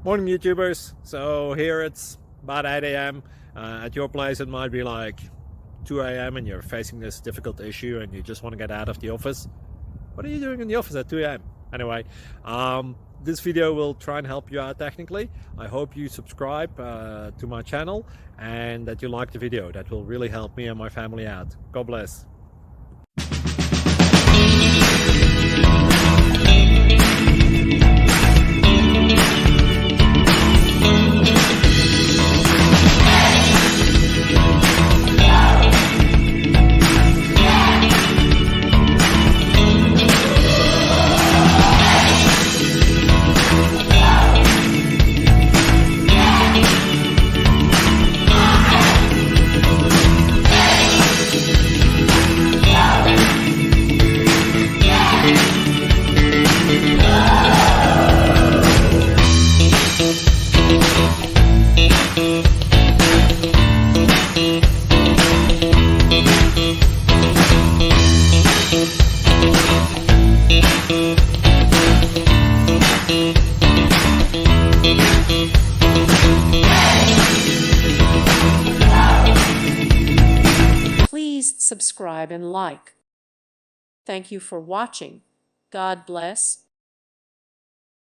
Morning YouTubers. So here it's about 8 a.m. At your place it might be like 2 a.m. and you're facing this difficult issue and you just want to get out of the office. What are you doing in the office at 2 a.m.? Anyway, this video will try and help you out technically. I hope you subscribe to my channel and that you like the video. That will really help me and my family out. God bless. Please subscribe and like. Thank you for watching. God bless.